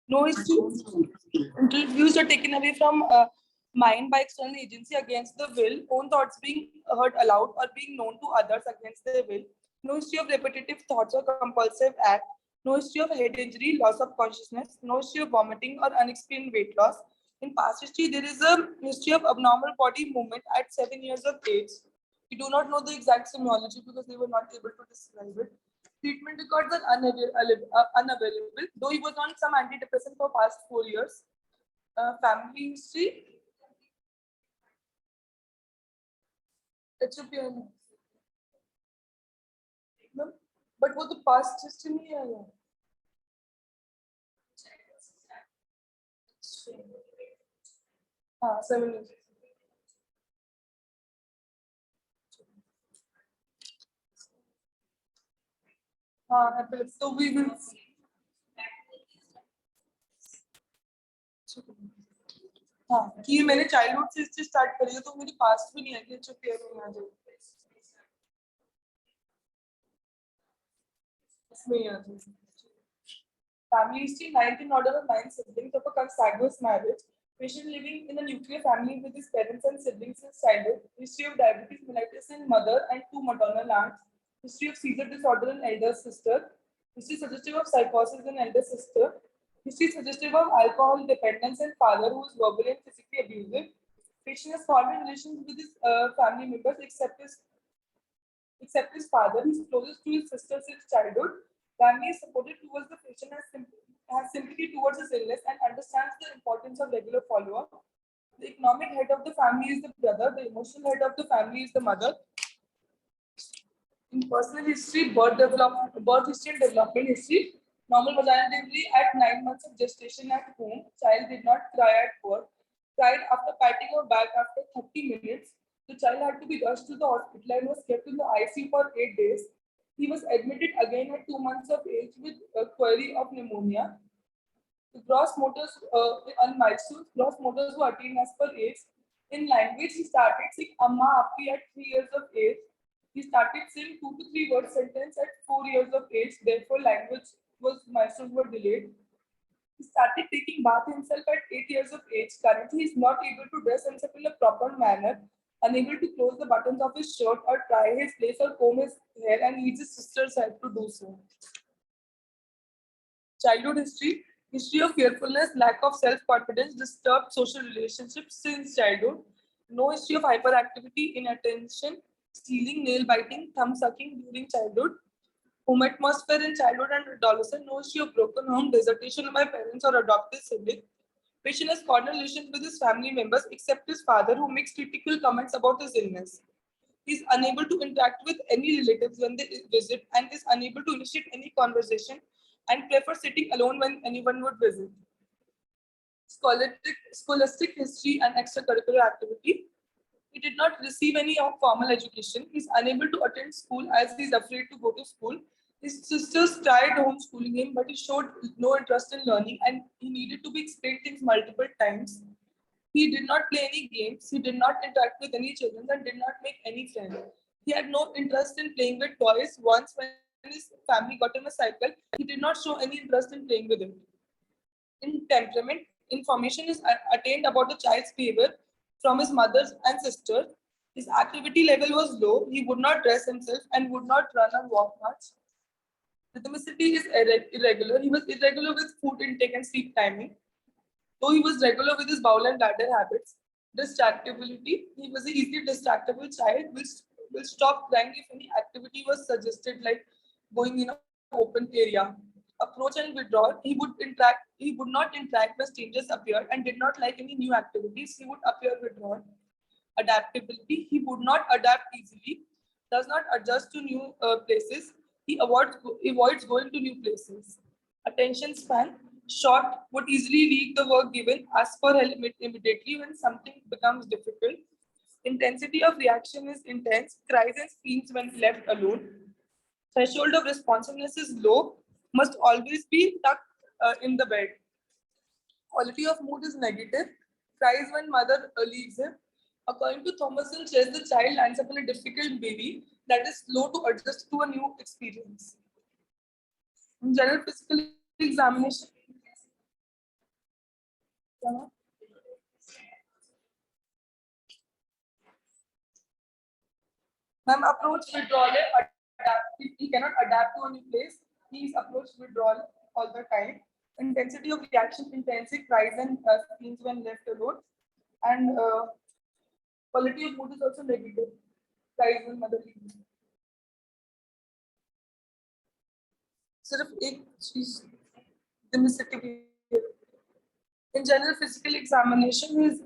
No history. Interviews are taken away from mind by external agency against the will. Own thoughts being heard aloud or being known to others against their will. No history of repetitive thoughts or compulsive act. No history of head injury, loss of consciousness. No history of vomiting or unexplained weight loss. In past history, there is a history of abnormal body movement at 7 years of age. We do not know the exact semiology because they were not able to describe it. Treatment records are unavailable, though he was on some antidepressant for past 4 years. Family history, it should be on. But वो तो past history में ही आया. हाँ, 7 years. हाँ, epilepsy. So we will. हाँ, कि मैंने childhood से हिस्ट्री स्टार्ट करी है तो मेरी पास्ट भी नहीं है कि जो पेयर में आ जाए. इसमें ही आ जाए. Family history, ninth in order of 9 siblings of a consanguineous marriage. Patient living in a nuclear family with his parents and siblings since childhood. History of diabetes mellitus in mother and two maternal aunts. History of seizure disorder in elder sister. History suggestive of psychosis in elder sister. History suggestive of alcohol dependence and father who is verbally and physically abusive. Patient has formed relations with his family members except his father. He's closest to his sister since childhood. Family is supported towards the patient, has sympathy towards his illness, and understands the importance of regular follow-up. The economic head of the family is the brother. The emotional head of the family is the mother. In personal history, birth history and development history. Normal vaginal delivery at 9 months of gestation at home. Child did not cry at birth. Cried after patting her back after 30 minutes. The child had to be rushed to the hospital and was kept in the ICU for 8 days. He was admitted again at 2 months of age with a query of pneumonia. The gross motors on milestones, gross motors were attained as per age. In language, he started saying Amma Appi at 3 years of age. He started saying 2 to 3 word sentence at 4 years of age. Therefore, language milestones were delayed. He started taking bath himself at 8 years of age. Currently, he is not able to dress himself in a proper manner, unable to close the buttons of his shirt or tie his lace or comb his hair, and needs his sister's help to do so. Childhood history. History of fearfulness, lack of self-confidence, disturbed social relationships since childhood. No history of hyperactivity, inattention, stealing, nail biting, thumb sucking during childhood. Home atmosphere in childhood and adolescence. No history of broken home, desertion by parents or adopted sibling. Patient has cordial relations with his family members except his father, who makes critical comments about his illness. He is unable to interact with any relatives when they visit and is unable to initiate any conversation and prefers sitting alone when anyone would visit. Scholastic history and extracurricular activity. He did not receive any formal education. He is unable to attend school as he is afraid to go to school. His sisters tried homeschooling him, but he showed no interest in learning and he needed to be explained things multiple times. He did not play any games. He did not interact with any children and did not make any friends. He had no interest in playing with toys. Once, when his family got him a cycle, he did not show any interest in playing with it. In temperament, information is attained about the child's behavior from his mother and sister. His activity level was low. He would not dress himself and would not run or walk much. Rhythmicity is irregular. He was irregular with food intake and sleep timing. Though he was regular with his bowel and bladder habits. Distractibility, he was an easily distractible child, will stop crying if any activity was suggested, like going in an open area. Approach and withdrawal, he would not interact when strangers appeared and did not like any new activities, he would appear withdrawn. Adaptability, he would not adapt easily, does not adjust to new places, he avoids going to new places. Attention span, short, would easily leave the work given, ask for help immediately when something becomes difficult. Intensity of reaction is intense, cries and screams when left alone. Threshold of responsiveness is low, must always be tucked in the bed. Quality of mood is negative, cries when mother leaves him. According to Thomas and Chess, the child lands upon a difficult baby that is slow to adjust to a new experience. In general physical examination, Ma'am, approach withdrawal, adapt. He cannot adapt to a new place. He is approach withdrawal all the time. Intensity of reaction, intensive cries and screams when left alone. And quality of mood is also negative. Cries when mother leaves. सिर्फ एक चीज in general physical examination, his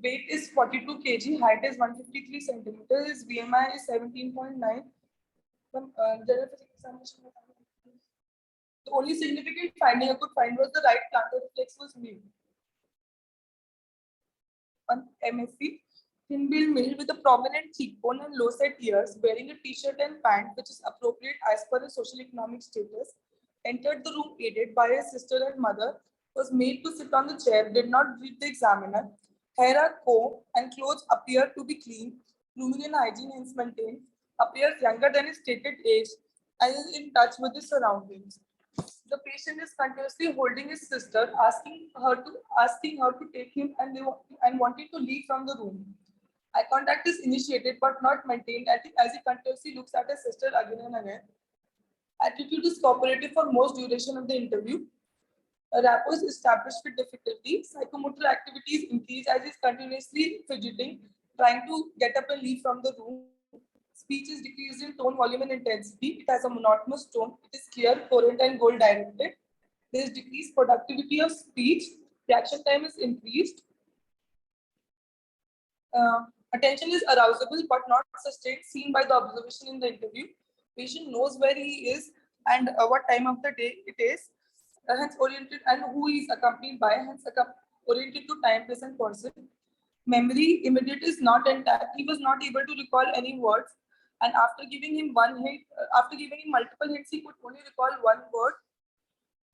weight is 42 kg, height is 153 centimeters, his BMI is 17.9. General physical examination, the only significant finding I could find was the right plantar reflex was male. On MSc, thin-billed male with a prominent cheekbone and low-set ears, wearing a t-shirt and pant, which is appropriate as per his social economic status, entered the room aided by his sister and mother, was made to sit on the chair, did not greet the examiner. Hair, comb, and clothes appear to be clean, grooming and hygiene hence maintained, appears younger than his stated age, and is in touch with his surroundings. The patient is continuously holding his sister, asking her to take him, and wanting to leave from the room. Eye contact is initiated but not maintained as he continuously looks at his sister again and again. Attitude is cooperative for most duration of the interview. A rapport is established with difficulty. Psychomotor activities increase as he is continuously fidgeting, trying to get up and leave from the room. Speech is decreased in tone, volume, and intensity. It has a monotonous tone. It is clear, coherent, and goal directed. There is decreased productivity of speech. Reaction time is increased. Attention is arousable but not sustained, seen by the observation in the interview. Patient knows where he is and what time of the day it is, hence oriented, and who he is accompanied by, hence oriented to time, place, and person. Memory immediate is not intact. He was not able to recall any words, and after giving him multiple hints, he could only recall one word.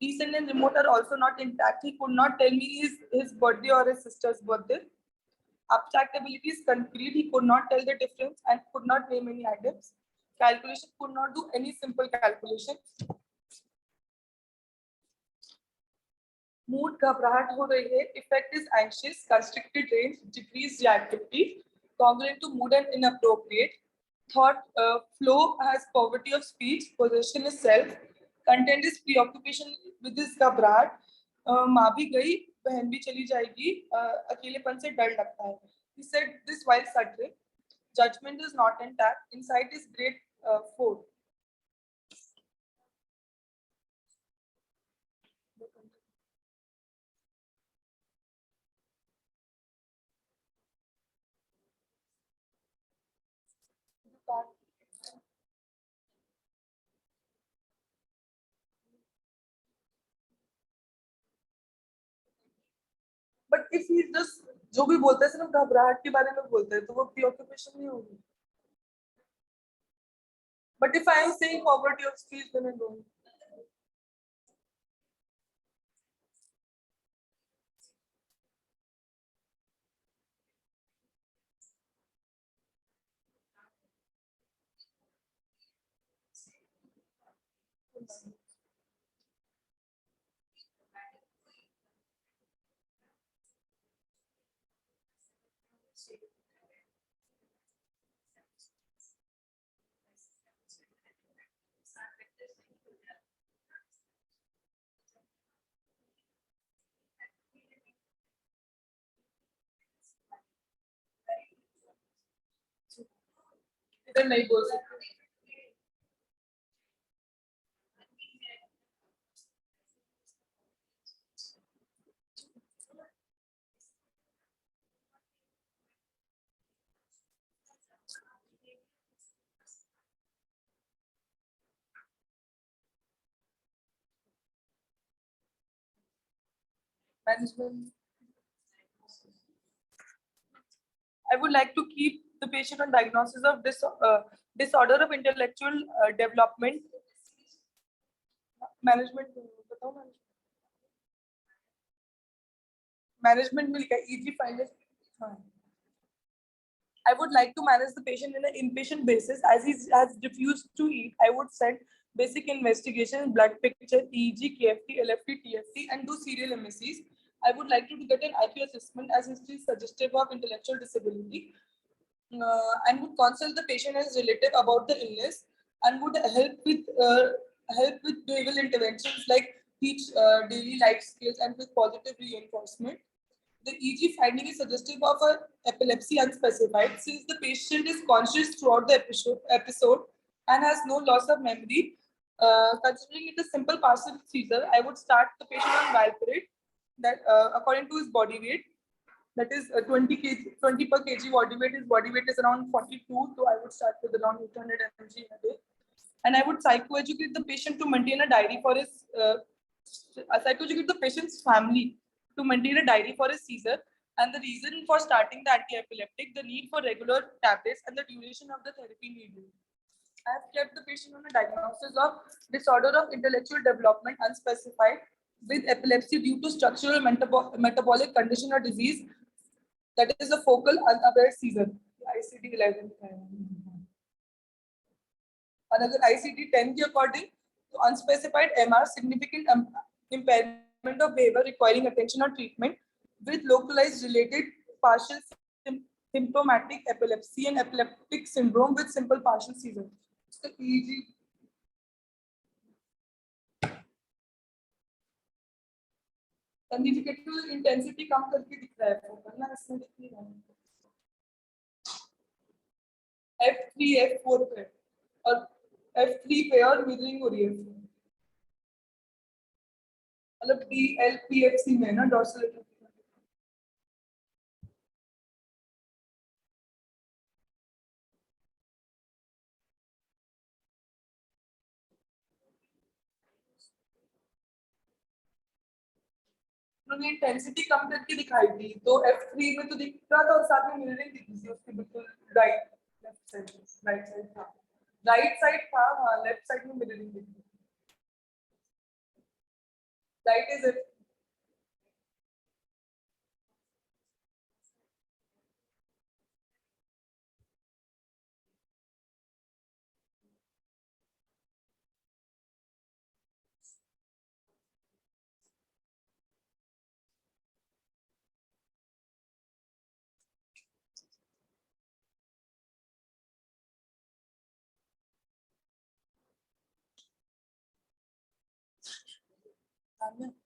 Recent and remote are also not intact. He could not tell me his birthday or his sister's birthday. Abstract ability is concrete. He could not tell the difference and could not name any items. Calculation, could not do any simple calculation. Mood घबराहट हो रही है. Effect is anxious, constricted range, decreased reactivity, congruent to mood and inappropriate. Thought flow has poverty of speech. Possession is self. Content is preoccupation with this घबराहट. माँ भी गई, बहन भी चली जाएगी. अकेलेपन से डर लगता है. He said this while stuttering. Judgment is not intact. Insight is grade 4. But if he just जो भी बोलता है सिर्फ घबराहट के बारे में बोलता है तो वो preoccupation नहीं होगी. But if I am saying poverty of speech, then I don't. इधर नहीं बोल सकते. Management. I would like to keep the patient on diagnosis of disorder of intellectual development. Management. Management will easily find it. I would like to manage the patient in an inpatient basis as he has refused to eat. I would send basic investigation, blood picture, EEG, KFT, LFT, TFT, and do serial MSCs. I would like you to get an IQ assessment as history is suggestive of intellectual disability, and would consult the patient as relative about the illness, and would help with behavioral interventions like teach daily life skills and with positive reinforcement. The EG finding is suggestive of a epilepsy unspecified since the patient is conscious throughout the episode and has no loss of memory. Considering it a simple partial seizure, I would start the patient on valproate that according to his body weight, that is 20 kg, 20 per kg body weight. His body weight is around 42, so I would start with around 800 mg in a day. And I would psychoeducate the patient to maintain a diary for his psychoeducate the patient's family to maintain a diary for his seizure and the reason for starting the anti-epileptic, the need for regular tablets, and the duration of the therapy needed. I have kept the patient on a diagnosis of disorder of intellectual development unspecified with epilepsy due to structural metabolic condition or disease, that is a focal unaware seizure. ICD-11. Another ICD-10 के according to unspecified MR, significant impairment of behavior requiring attention or treatment with localized related partial symptomatic epilepsy and epileptic syndrome with simple partial seizure. So EEG. Significant intensity कम करके दिख रहा है focal ना, इसमें दिख नहीं रहा है. F3 F4 पे और F3 पे और मिररिंग हो रही है, मतलब DLPFC में ना डॉर्सल. उन्होंने इंटेंसिटी कम करके दिखाई थी तो F3 में तो दिख रहा था और साथ में मिररिंग दिख रही थी उसके बिल्कुल राइट साइड था, राइट साइड था, हाँ लेफ्ट साइड में मिररिंग दिख रही थी. Right is it. Amen.